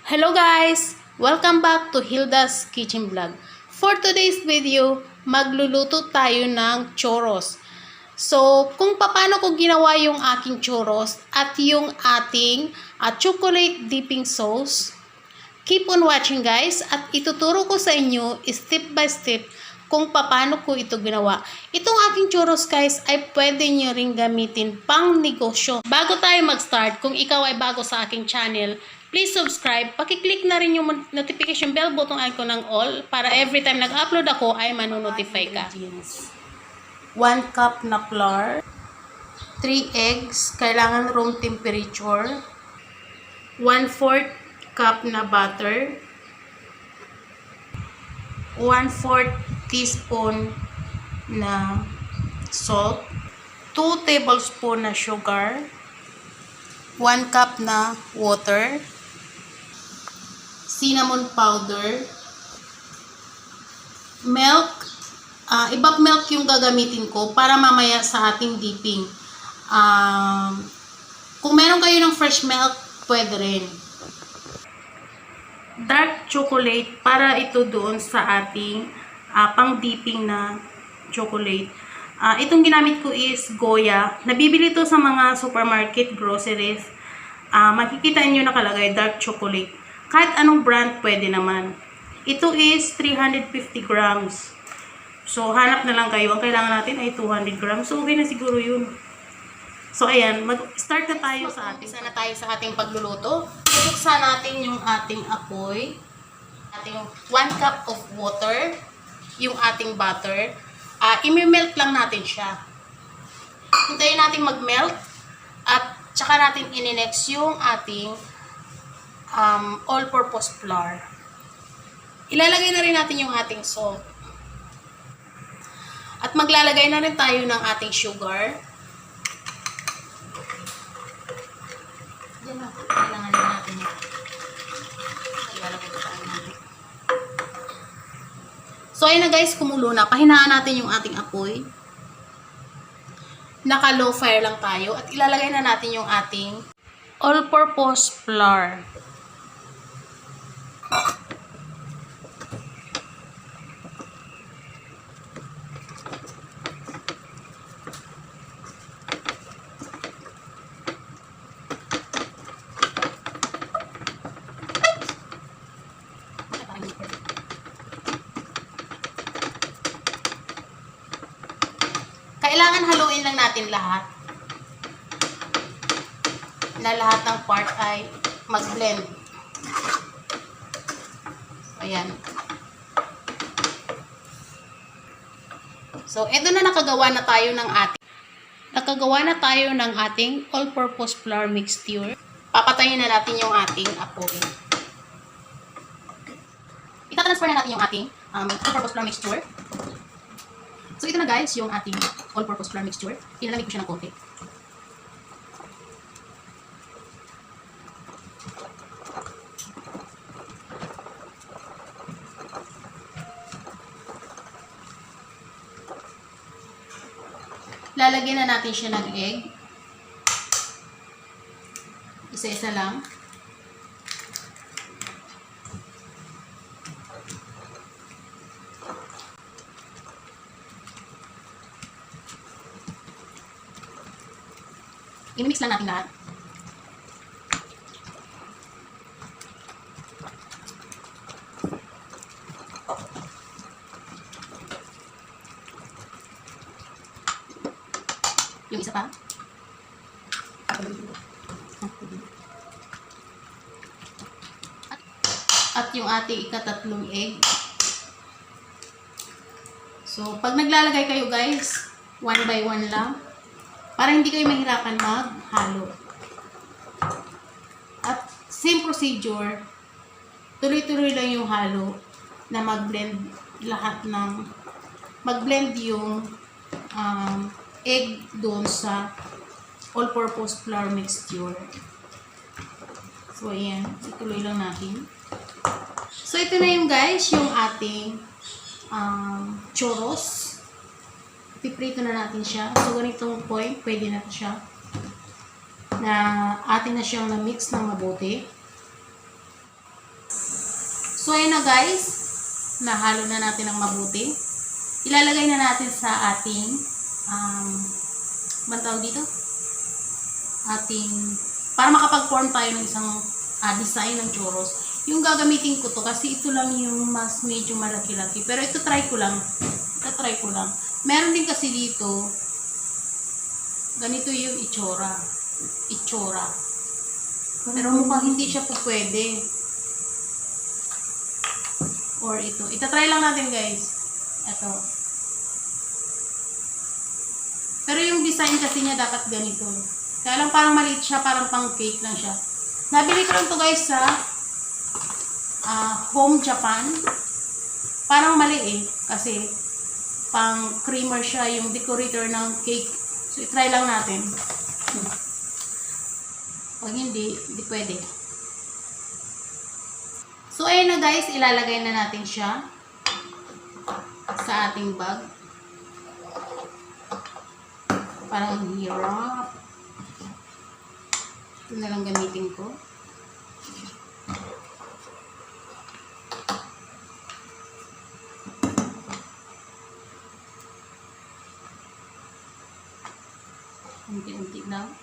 Hello guys! Welcome back to Hilda's Kitchen Vlog. For today's video, magluluto tayo ng churros. So, kung paano ko ginawa yung aking churros at yung ating chocolate dipping sauce, keep on watching guys at ituturo ko sa inyo step by step kung paano ko ito ginawa. Itong aking churros guys ay pwede nyo ring gamitin pang negosyo. Bago tayo mag-start, kung ikaw ay bago sa aking channel, please subscribe. Pakiclick na rin yung notification bell button icon ng all para every time nag-upload ako ay manonotify ka. 1 cup na flour, 3 eggs, kailangan room temperature, 1/4 cup na butter, 1/4 teaspoon na salt, 2 tablespoon na sugar, 1 cup na water, cinnamon powder, milk, evap milk yung gagamitin ko para mamaya sa ating dipping. Kung meron kayo ng fresh milk, pwede rin. Dark chocolate para ito doon sa ating pang dipping na chocolate. Itong ginamit ko is goya. Nabibili ito sa mga supermarket, groceries. Makikita nyo nakalagay dark chocolate. Kahit anong brand pwede naman. Ito is 350 grams. So hanap na lang kayo. Ang kailangan natin ay 200 grams. So okay na siguro yun. So ayan, mag-start na tayo sa ating. Sana tayo sa ating pagluluto. Buksan natin yung ating apoy. Ating 1 cup of water. Yung ating butter. I-melt lang natin siya. Hintayin natin mag-melt. At tsaka natin in-next yung ating all-purpose flour. Ilalagay na rin natin yung ating salt. At maglalagay na rin tayo ng ating sugar. Diyan na. Kailangan na natin yun. Ilalagay na tayo natin. So, ayun na guys, kumulo na. Pahinaan natin yung ating apoy. Naka-low fire lang tayo. At ilalagay na natin yung ating all-purpose flour. Kailangan haluin lang natin lahat. Na lahat ng part ay mag-blend. Ayan. So, ito na nakagawa na tayo ng ating all-purpose flour mixture. Papatayin na natin yung ating apoy. Itatransfer na natin yung ating all-purpose flour mixture. So, ito na guys, yung ating all-purpose flour mixture. Pinalamig ko siya ng konti. Lalagyan na natin siya ng egg. Isa-isa lang. I-mix lang natin lahat. Yung isa pa. At yung ating ikatatlong egg. So, pag naglalagay kayo guys, 1 by 1 lang. Para hindi kayo mahirapan maghalo. At same procedure, tuloy-tuloy lang yung halo na mag-blend yung egg doon sa all-purpose flour mixture. So, ayan. Ituloy lang natin. So, ito na yung guys, yung ating churros. Piprito na natin siya. So, ganitong point, pwede na siya. Na atin na siyang na-mix ng mabuti. So, ayun na guys. Nahalo na natin ng mabuti. Ilalagay na natin sa ating bantawag dito? Para makapag-form tayo ng isang design ng churros. Yung gagamitin ko to kasi ito lang yung mas medyo malaki-laki. Pero ito try ko lang. Meron din kasi dito, ganito yung itsura. Pero mukhang hindi siya po pwede. Or ito. Itatry lang natin guys. Ito. Pero yung design kasi niya dapat ganito. Kaya lang parang maliit siya, parang pang cake lang siya. Nabili ko lang to guys sa Home Japan. Parang mali kasi pang creamer siya, yung decorator ng cake. So, itry lang natin. Pag hindi pwede. So, ayun na guys, ilalagay na natin siya sa ating bag. Parang hirap. Ito na lang gamitin ko. Unti-unti lang.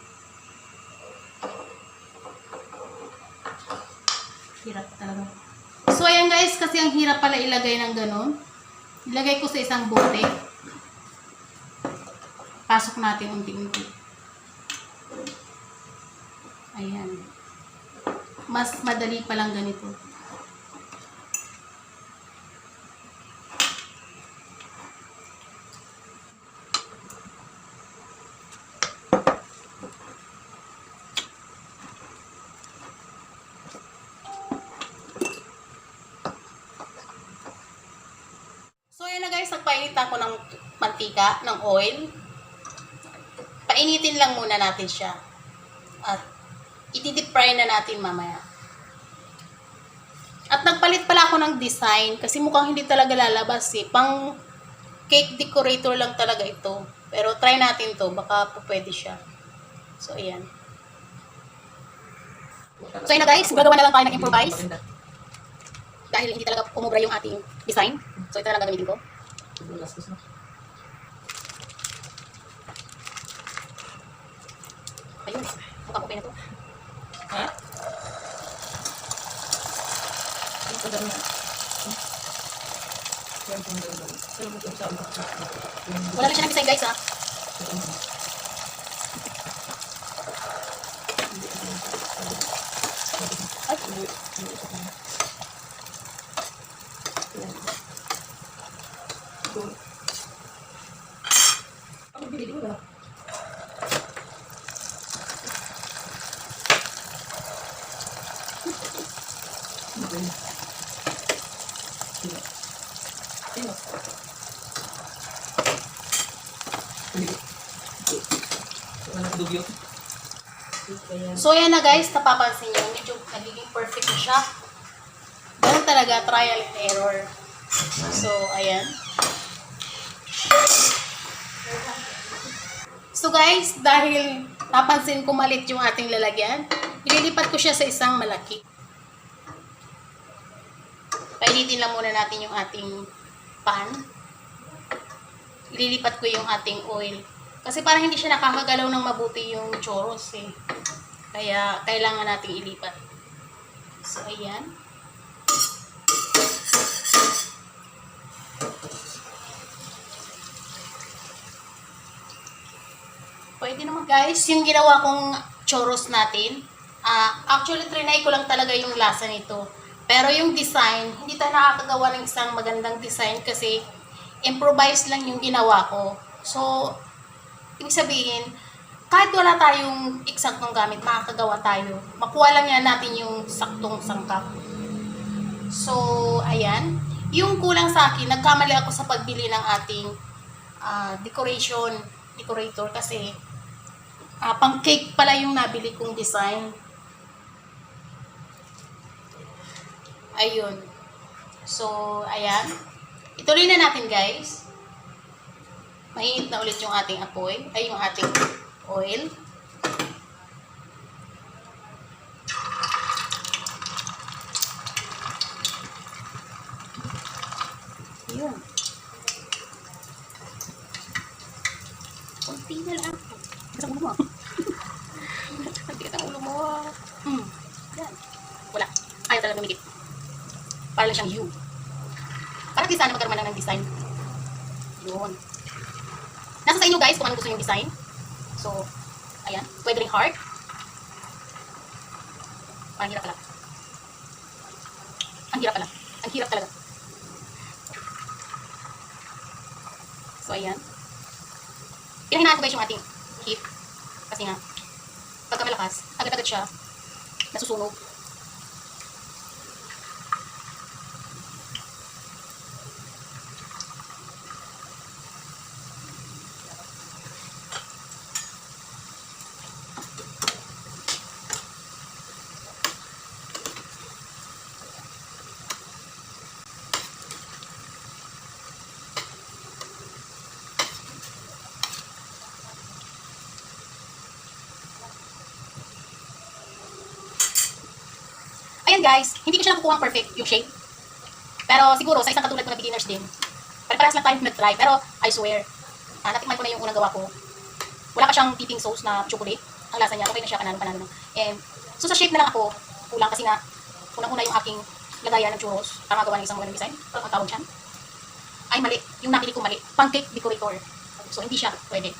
Hirap talaga. So, ayan guys, kasi ang hirap pala ilagay ng ganun. Ilagay ko sa isang bote. Pasok natin unti-unti. Ayan. Mas madali palang ganito. So, ayan na guys, nagpainit ako ng mantika, ng oil. Painitin lang muna natin siya. At i-deep fry na natin mamaya. At nagpalit pala ako ng design kasi mukhang hindi talaga lalabas Pang cake decorator lang talaga ito. Pero try natin to, baka po pwede siya. So, ayan. So, ayan na guys, gagawa na lang tayo ng improvise. Dahil hindi talaga umubra yung ating design. So, ito na lang gagamitin ko. Ayun, mukhang okay na to. Ha? Wala na siya nag-design guys ha. So, ayan na guys, napapansin nyo, medyo nagiging perfect na siya. Ganun talaga, trial and error. So, ayan. So, guys, dahil napansin ko malit yung ating lalagyan, ililipat ko siya sa isang malaki. Painitin lang muna natin yung ating pan. Ililipat ko yung ating oil. Kasi parang hindi siya nakakagalaw ng mabuti yung churros Kaya, kailangan nating ilipat. So, ayan. Pwede naman guys, yung ginawa kong churros natin. Actually, trinay ko lang talaga yung lasa nito. Pero yung design, hindi tayo nakakagawa ng isang magandang design kasi improvise lang yung ginawa ko. So, ibig sabihin, kahit wala tayong eksaktong gamit, makakagawa tayo. Makuha lang yan natin yung saktong sangkap. So, ayan. Yung kulang sa akin, nagkamali ako sa pagbili ng ating decorator kasi pang cake pala yung nabili kong design. Ayun. So, ayan. Ituloy na natin guys. Mainit na ulit yung ating apoy. Ay, yung ating oil. Yun. Kunti na lang. Sa ulo mo. Nagtigat ang ulo mo. Yan. Wala. Ayaw talaga lumikit. Para lang siyang U. Para at least sana magkaroon ng design. Yun. Nasa sa inyo guys kung anong gusto yung design. So, ayan. Pwede rin heart. Parang hirap pala. Ang hirap pala. Ang hirap talaga. So, ayan. Pinahinaan ko guys yung ating heat. Kasi nga, pagka malakas, agad-agad siya nasusunog. Ayan guys, hindi ko siya nakukuha perfect yung shape. Pero siguro sa isang katulad ko na beginners din, pare-parehas lang tayo nag-try. Pero I swear, natikman ko na yung unang gawa ko. Wala pa siyang pipping sauce na chocolate. Ang lasa niya, okay na siya, panalo-panalo na. And, so sa shape na lang ako, kulang kasi nga, unang-una yung aking lagayan ng churros, para magawa ng isang walang design. Ang tawag dyan. Ay mali, yung napili ko mali. Pancake decorator. So hindi siya pwede.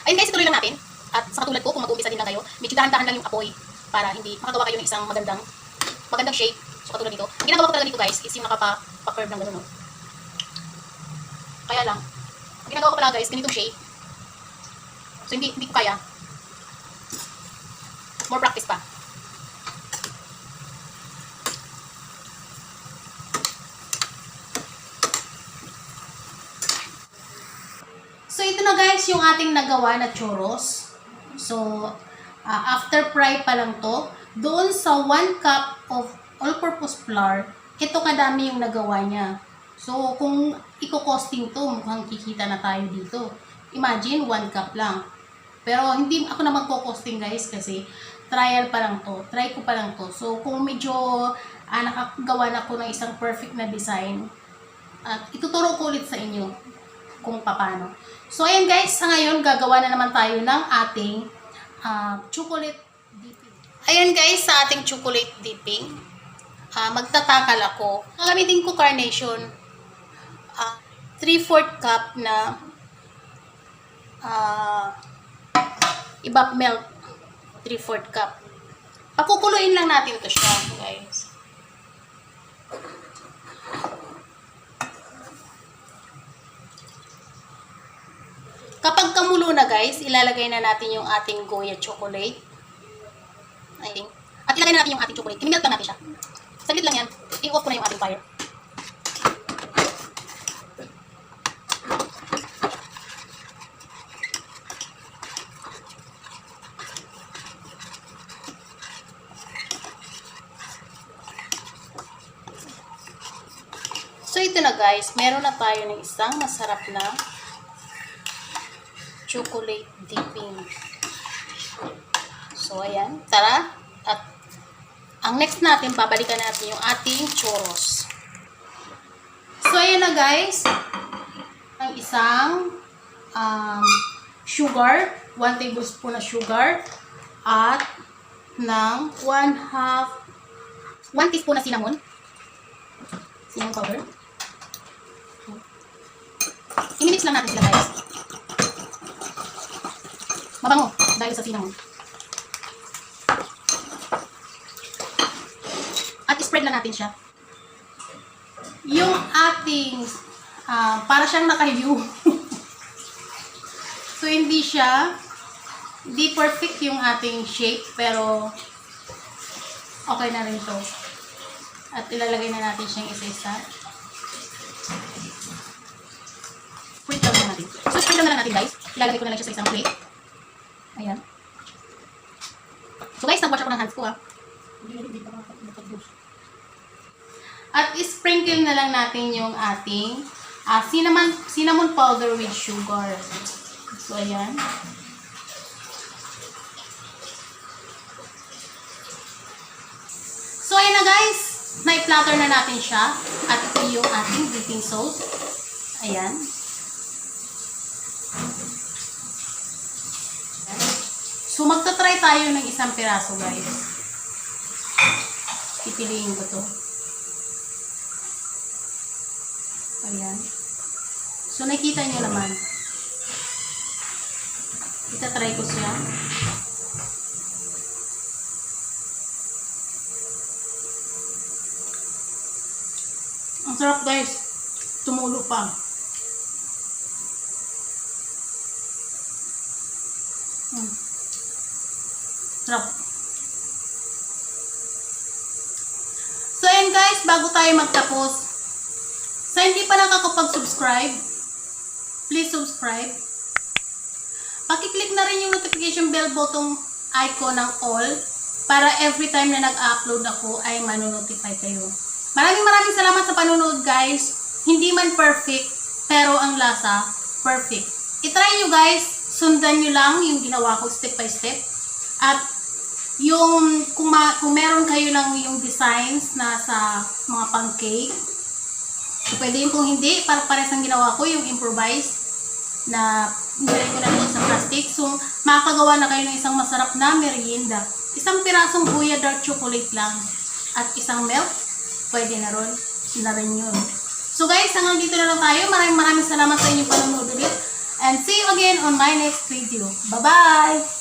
Ayun guys, ituloy lang natin. At sa katulad ko, kung mag-umpisa din lang kayo, medyo dahan-dahan lang yung apoy para hindi makagawa kayo ng isang magandang shape. So katulad dito. Ang ginagawa ko talaga dito guys is yung nakapa-curve ng gano'n. No? Kaya lang, ang ginagawa ko pala guys, ganitong shape. So hindi ko kaya. More practice pa. So ito na guys yung ating nagawa na churros. So after fry pa lang to, doon sa 1 cup of all-purpose flour, ito kadami yung nagawa niya. So, kung i-costing to, mukhang kikita na tayo dito. Imagine, 1 cup lang. Pero, hindi ako na magko-costing guys, kasi trial pa lang to. Try ko pa lang to. So, kung medyo nakagawa na ako ng isang perfect na design, ituturo ko ulit sa inyo kung paano. So, ayan guys, sa ngayon, gagawa na naman tayo ng ating chocolate dipping. Ayan guys, sa ating chocolate dipping, magtatakal ako. Gagamitin ko carnation, 3/4 cup na evap milk, 3/4 cup. Pakukuluin lang natin to siya, guys. Kapag kamulo na guys, ilalagay na natin yung ating goya chocolate. At ilagay na natin yung ating chocolate. I-melt lang natin siya. Saglit lang yan. I-off ko na yung ating fire. So ito na guys, meron na tayo ng isang masarap na chocolate dipping. So ayan, tara. At ang next natin, babalikan natin yung ating churros. So ayan na guys, ang isang sugar, 1 tablespoon na sugar, at ng 1 teaspoon na cinnamon powder. I-mix lang natin sila guys. Mabango dahil sa cinnamon. At spread lang natin siya. Yung ating para siyang naka-view. So hindi perfect yung ating shape, pero okay na rin to. At ilalagay na natin siyang isa-isa. Spread lang na natin. So spread lang na natin guys. Ilalagay ko na lang siya sa isang plate. Ayan. So guys, nag-wash ako ng hands ko At sprinkle na lang natin yung ating cinnamon powder with sugar. So ayan. So ayan na guys. Na-platter na natin siya. At ito yung ating dipping sauce. Ayan. So, magta-try tayo ng isang piraso, guys. Pipiliin ko to. Ayan. So, nakita nyo naman. Ita-try ko siya. Ang sarap, guys. Tumulo pa. Sarap. So, ayan guys, bago tayo magtapos, sa hindi pa nakakapag-subscribe, please subscribe. Pakiclick na rin yung notification bell button icon ng all para every time na nag-upload ako ay manonotify kayo. Maraming salamat sa panunood, guys. Hindi man perfect, pero ang lasa, perfect. I-try nyo, guys. Sundan nyo lang yung ginawa ko step by step. At yung kung meron kayo ng yung designs na sa mga pancake, so pwede yung kung hindi, para pares ang ginawa ko, yung improvise na nilagay ko na doon sa plastic. So, makakagawa na kayo ng isang masarap na merienda. Isang pirasong goya dark chocolate lang. At isang milk, pwede na rin yun. So guys, hanggang dito na lang tayo. Maraming salamat sa inyong panonood ulit. And see you again on my next video. Bye-bye!